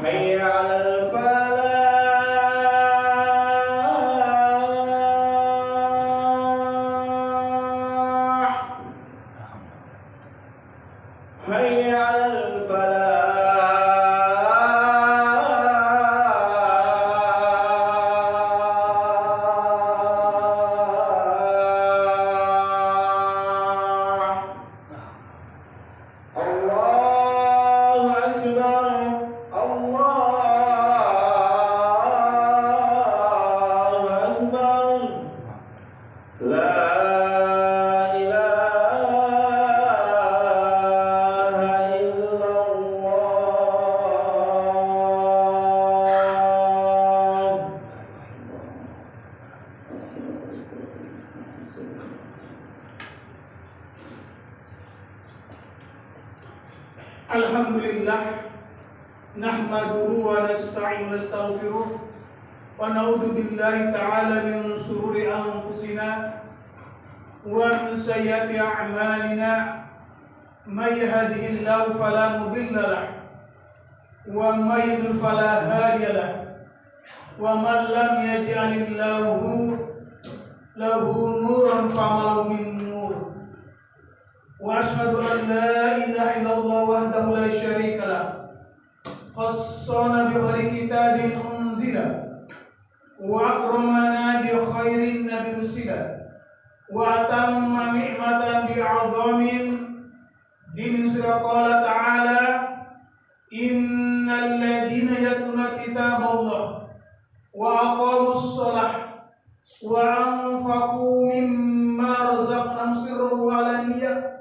حي على الفلاح حي على الفلاح الله أكبر الله أكبر لا إله إلا الله. Alhamdulillah nahmaduhu wa nasta'inu wa nastaghfiruh wa na'udzu billahi ta'ala min shururi anfusina wa min sayyiati a'malina may yahdihillahu fala mudilla lahu wa may yudlil fala hadiya lahu wa man lam yaj'alillahu lahu nuran fama lahu min nur. وأشهد أن لا إله إلا الله وحده لا شريك له خصنا بخير كتاب أنزل وأكرمنا بخير نبي أرسل وأتم نعمة بعظام دين قال تعالى إن الذين يتلون كتاب الله وأقاموا الصلاة وأنفقوا مما رزقناهم سرا وعلانية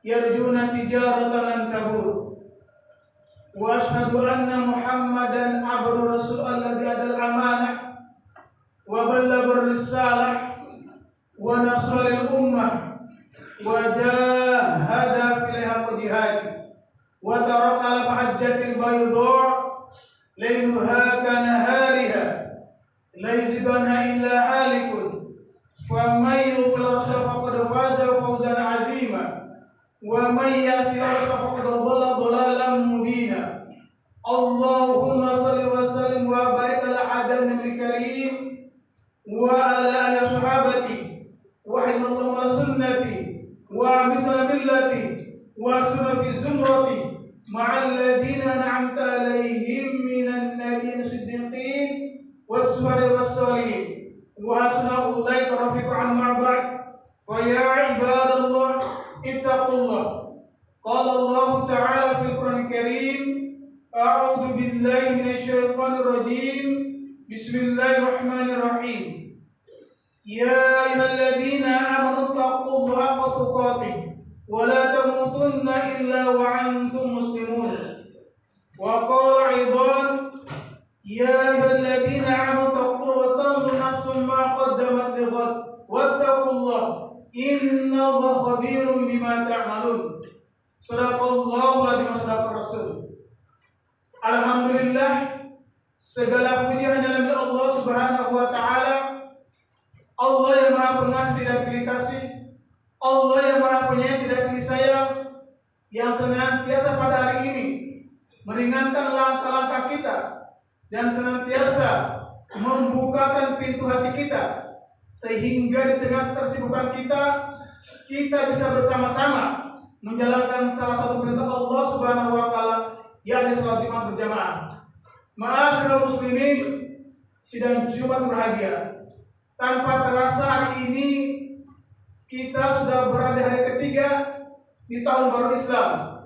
يرجون تجارة لن تبور وأشهد أن محمدا عبد الرسول الذي أدى الأمانة وبلغ الرسالة ونصر الأمة وجاهد في الحق جهاده وترك على المحجة البيضاء ليلها كنهارها لا يزيد عنها إلا هالك فمن يطع الرسول فقد فاز فوزا عظيما ومن يعص الرسول فقد ضل ضلالا مبينا. اللهم صل وسلم وبارك على هذا النبي الكريم وعلى آله وصحبه وحين اللهم على سنتي ومثل ملتي وسنة في زمرتي مع الذين أنعمت عليهم من النبيين الصديقين والشهداء والصالحين وحسن أولئك رفيقا مع بعض. فيا عباد الله اتقوا الله. قال الله تعالى في القرآن الكريم أعوذ بالله من الشيطان الرجيم بسم الله الرحمن الرحيم يا أيها الذين آمنوا اتقوا الله حق تقاته ولا تموتن إلا وأنتم مسلمون. وقال أيضا يا أيها الذين آمنوا اتقوا وتنظر نفس ما قدمت لغد واتقوا الله إن الله خبير بما تعملون. Sadaqallahu wa sadaqar rasul. Alhamdulillah, segala puji hanya milik Allah Subhanahu wa taala. Allah yang Maha Pengasih tidak pilih kasih, Allah yang Maha Penyayang tidak pilih sayang, yang senantiasa pada hari ini meringankan langkah-langkah kita dan senantiasa membukakan pintu hati kita sehingga di tengah kesibukan kita bisa bersama-sama menjalankan salah satu perintah Allah Subhanahu wa taala, yakni salat Jumat berjamaah. Ma'asyiral muslimin, sidang Jumat berbahagia. Tanpa terasa hari ini kita sudah berada hari ketiga di tahun baru Islam.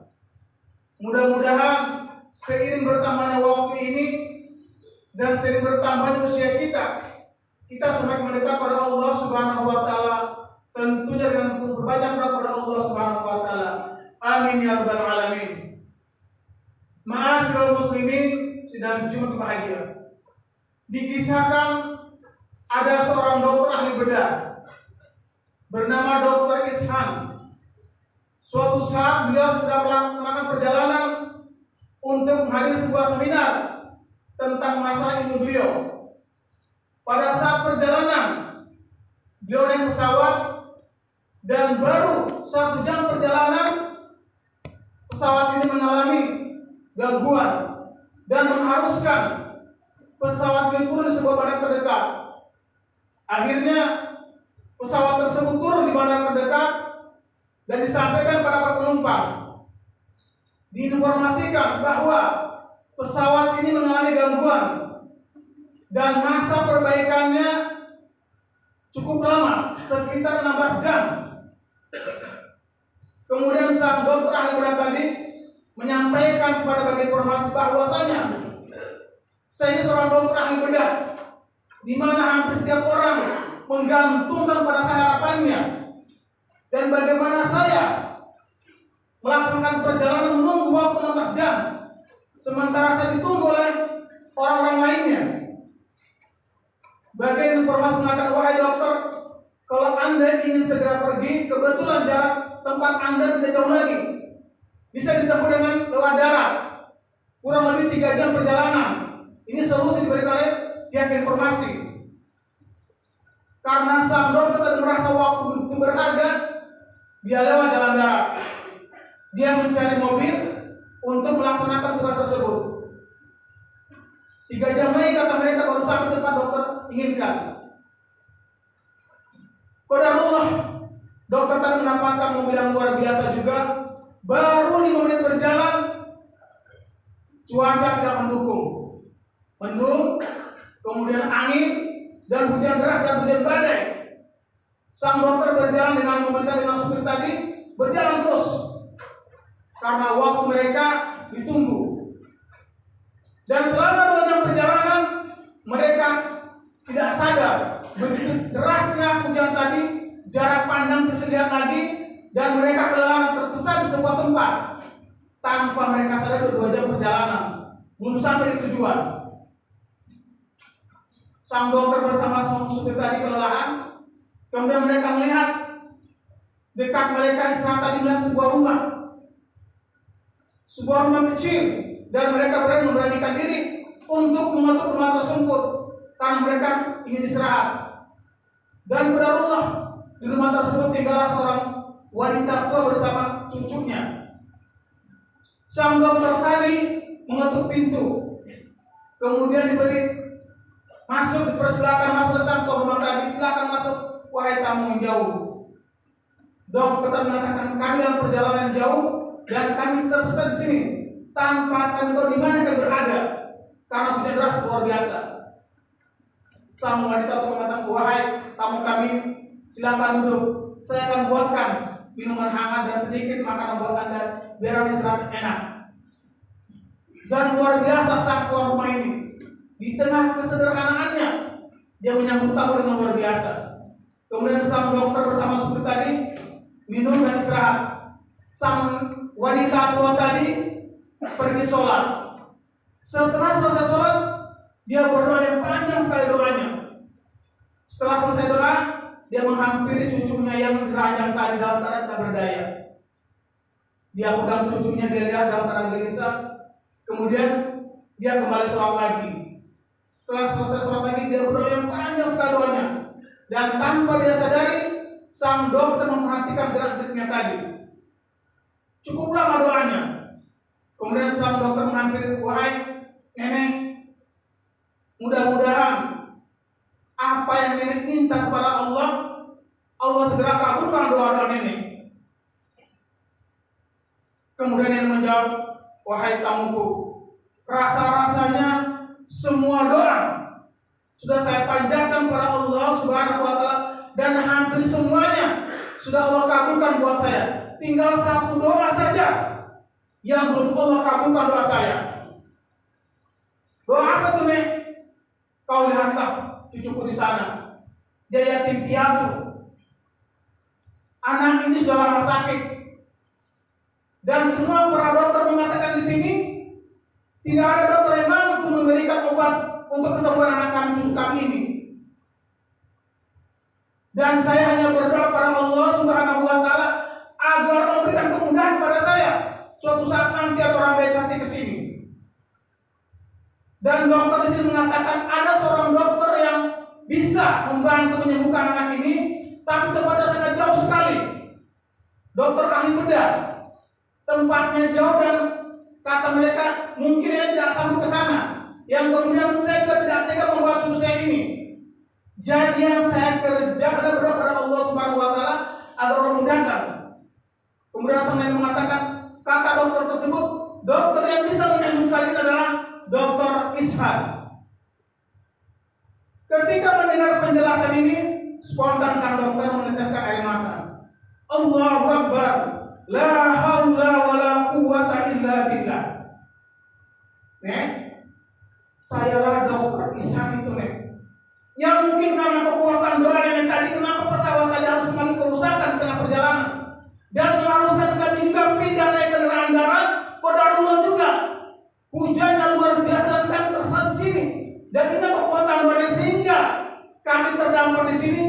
Mudah-mudahan seiring bertambahnya waktu ini dan seiring bertambahnya usia kita semakin mendekat pada Allah Subhanahu wa taala, tentunya dengan berbanyak doa kepada Allah Subhanahu wa taala. Amin ya rabbal alamin. Ma'asyiral muslimin, sidang Jumat berbahagia. Dikisahkan ada seorang dokter ahli bedah bernama Dr. Ishan. Suatu saat beliau sedang melaksanakan perjalanan untuk menghadiri sebuah seminar tentang masalah ilmu beliau. Pada saat perjalanan, beliau naik pesawat dan baru 1 jam perjalanan pesawat ini mengalami gangguan. dan mengharuskan pesawat itu turun di sebuah bandara terdekat. Akhirnya pesawat tersebut turun di bandara terdekat dan disampaikan pada para penumpang. Diinformasikan bahwa pesawat ini mengalami gangguan dan masa perbaikannya cukup lama, sekitar 16 jam. Kemudian sang dokter ahli bedah tadi menyampaikan kepada bagian informasi bahwasanya saya ini seorang dokter ahli bedah, di mana hampir setiap orang menggantungkan pada saya harapannya, dan bagaimana saya melaksanakan perjalanan menunggu waktu 16 jam sementara saya ditunggu oleh orang-orang lainnya. Bagian informasi mengatakan, wahai dokter, kalau Anda ingin segera pergi, kebetulan jarak tempat Anda tidak jauh lagi, bisa ditempuh dengan lewat darat, kurang lebih 3 jam perjalanan. Ini solusi diberikan oleh pihak informasi. Karena sang dokter tadi merasa waktu itu berharga, dia lewat jalan darat. Dia mencari mobil untuk melaksanakan tugas tersebut. 3 jam lagi kata mereka baru sampai tempat dokter inginkan. Qadarullah, dokter tadi mendapatkan mobil yang luar biasa juga. Baru 5 menit berjalan, cuaca tidak mendukung. Mendung, kemudian angin, dan hujan deras dan hujan badai. Sang dokter berjalan dengan mobil tadi, dengan supir tadi, berjalan terus. Karena waktu mereka ditunggu. Dan selama 2 jam perjalanan, mereka tidak sadar begitu derasnya hujan tadi, jarak pandang tidak terlihat lagi, dan mereka kelelahan tersesat di sebuah tempat tanpa mereka sadar 2 jam perjalanan belum sampai di tujuan. Sang dokter bersama supir tadi kelelahan, kemudian mereka melihat dekat mereka istirahat tadi melihat sebuah rumah kecil, dan mereka memberanikan diri untuk mengetuk rumah tersebut karena mereka ingin istirahat. Dan qadarullah, di rumah tersebut tinggallah seorang wanita tua bersama cucunya. Sang dokter tadi mengetuk pintu, kemudian diberi masuk, dipersilakan masuk ke sang rumah tadi. Silakan masuk, wahai tamu yang jauh. Dokter mengatakan, kami dalam perjalanan jauh dan kami tersesat di sini tanpa kami tahu di mana kami berada karena hujan deras luar biasa. Sang wanita itu mengatakan, wahai tamu kami, silakan duduk. Saya akan buatkan minuman hangat dan sedikit makanan buat Anda biar istirahat enak. Dan luar biasa sang tuan rumah ini, di tengah kesederhanaannya, dia menyambut tamu dengan luar biasa. Kemudian sang dokter bersama supir tadi minum dan istirahat. Sang wanita tua tadi pergi sholat. Setelah selesai sholat, dia berdoa yang panjang sekali doanya. Setelah selesai doa, dia menghampiri cucunya yang diranjang tadi dalam keadaan tak berdaya. Dia pegang cucunya, dia lihat dalam keadaan gelisah. Kemudian dia kembali sholat lagi. Setelah selesai sholat lagi, dia berdoa yang panjang sekali doanya. Dan tanpa dia sadari, sang dokter memperhatikan gerak-geriknya tadi. Cukup lama doanya. Kemudian sang dokter menghampiri, wahai nenek, mudah-mudahan apa yang nenek minta kepada Allah, Allah segera kabulkan doa-doa nenek. Kemudian nenek menjawab, wahai tamuku, rasa-rasanya semua doa sudah saya panjatkan kepada Allah Subhanahu wa Ta'ala, dan hampir semuanya sudah Allah kabulkan buat saya. Tinggal satu doa saja yang belum Allah kabulkan doa saya. Doa apa tuh, Nek? Kau lihatlah cucuku di sana, dia yatim piatu. Anak ini sudah lama sakit, dan semua para dokter mengatakan di sini tidak ada dokter yang mampu memberikan obat untuk kesembuhan anak kami, cucu kami ini. Dan saya hanya berdoa pada Allah Subhanahu wa Ta'ala agar Allah berikan kemudahan pada saya suatu saat nanti ada orang baik hati ke sini. Dan dokter di sini mengatakan ada seorang dokter yang bisa membantu menyembuhkan anak ini, tapi tempatnya sangat jauh sekali. Dokter ahli bedah, tempatnya jauh dan kata mereka mungkin ini tidak sanggup ke sana. Yang kemudian saya tidak tega membuat tubuh saya ini. Jadi yang saya kerja adalah berdoa kepada Allah Subhanahu wa taala agar Allah mudahkan. Kemudian saya mengatakan, kata dokter tersebut, dokter yang bisa menyembuhkan ini adalah dokter Ishak. Ketika mendengar penjelasan ini, spontan sang dokter meneteskan air mata. Allahu Akbar, la haula wala quwwata illa billah. Sayalah dokter Ishak itu, yang mungkin karena kekuatan doa nenek tadi, kenapa pesawat tadi harus mengalami kerusakan di tengah perjalanan dan mengharuskan kami juga pindah naik kendaraan darat. Qadarullah juga hujannya luar biasa dan kami tersesat di sini. Dan ini kekuatan doanya sehingga kami terdampar di sini.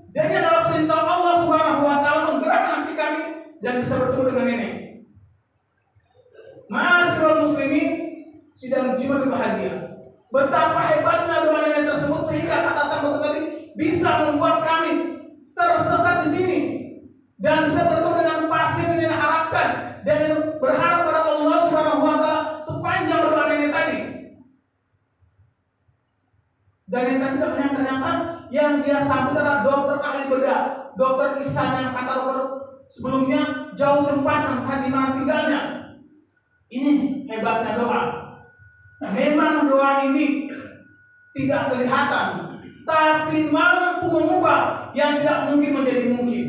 Dan ini adalah perintah Allah Subhanahu wa taala menggerakkan hati kami dan bisa bertemu dengan nenek. Ma'asyiral muslimin, sidang Jumat bahagia. Betapa hebatnya doa nenek tersebut sehingga kata sang dokter tadi bisa membuat kami tersesat di sini dan bisa bertemu dengan pasien yang harapkan dan berharap pada Allah Subhanahu wa taala sepanjang doa nenek tadi. Dan yang tadi tidak ternyata yang dia sambut adalah dokter ahli bedah, dokter Ihsan yang kata dokter sebelumnya jauh tempat entah di mana tinggalnya. Ini hebatnya doa. Memang doa ini tidak kelihatan, tapi mampu mengubah yang tidak mungkin menjadi mungkin.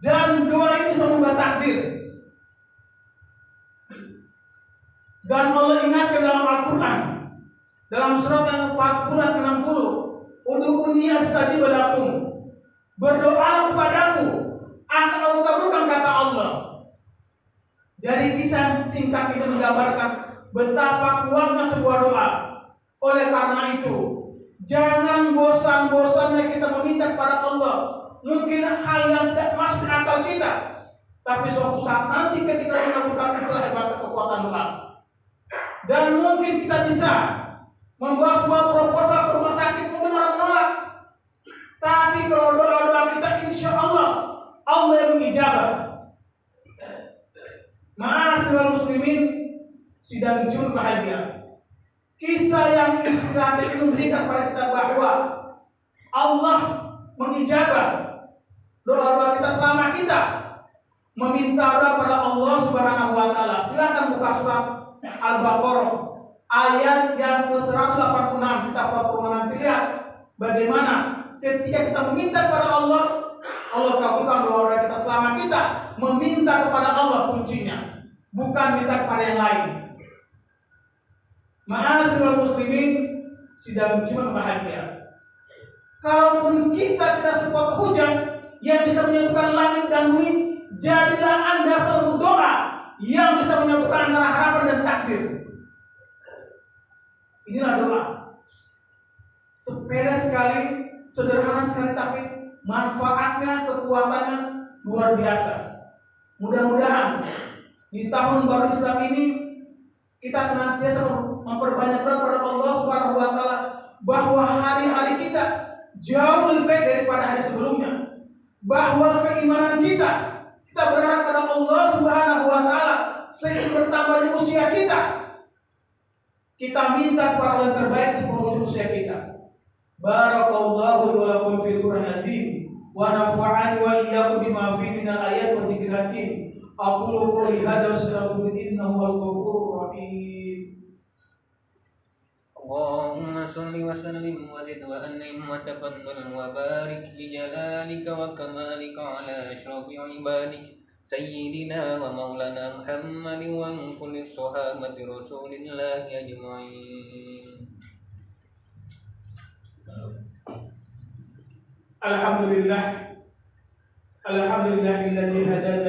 Dan doa ini bisa mengubah takdir. Dan Allah ingatkan dalam Al-Quran, dalam surat yang 40 dan 60, Ud'uni astajib lakum, berdoalah kepadaku akan aku kabulkan, kata Allah. Dari kisah singkat itu menggambarkan betapa kuatnya sebuah doa. Oleh karena itu, jangan bosan-bosannya kita meminta kepada Allah. Mungkin hal yang tidak masuk di akal kita, tapi suatu saat nanti ketika melakukan itulah hebat kekuatan doa. Dan mungkin kita bisa membuat sebuah proposal ke rumah sakit, mungkin orang menolak. Tapi kalau doa-doa kita, insya Allah yang mengijabah. Ma'asyiral muslimin, sidang Jumat bahagia. Kisah yang inspiratif ini memberikan kepada kita bahwa Allah mengijabah doa-doa kita selama kita meminta doa kepada Allah Subhanahu wa taala. Silakan buka surat Al-Baqarah ayat yang ke-186. Kita perlu nanti lihat bagaimana ketika kita meminta kepada Allah, Allah kabulkan doa-doa kita selama kita meminta kepada Allah kuncinya, bukan minta kepada yang lain. Ma'asyiral muslimin, sidang Jumat bahagia. Kalaupun kita tidak sekuat hujan yang bisa menyatukan langit dan bumi, jadilah Anda selalu doa yang bisa menyatukan antara harapan dan takdir. Inilah doa. Sepele sekali, sederhana sekali, tapi manfaatnya, kekuatannya luar biasa. Mudah-mudahan di tahun baru Islam ini kita senantiasa memperbanyak doa kepada Allah Subhanahu wa taala bahwa hari-hari kita jauh lebih baik daripada hari sebelumnya. Bahwa keimanan kita berharap pada Allah Subhanahu wa taala seiring bertambahnya usia kita. Kita minta kepada Allah yang terbaik di penghujung usia kita. Barakallahu wa lakum fil Qur'anil azim wa nafa'ani wa iyyakum bima fihi minal ayat wa dzikril hakim. Aqulu qouli hadza wa astaghfirullaha innahu wal ghafurur rahim. Allahumma shalli wa sallim wa zid wa an'im wa tafaddal wa barik bi jalalika wa kamalika ala asyrafil ibadik sayyidina wa maulana Muhammadin wa kulli sahabati rasulillahi ajma'in. Alhamdulillahilladzi hadana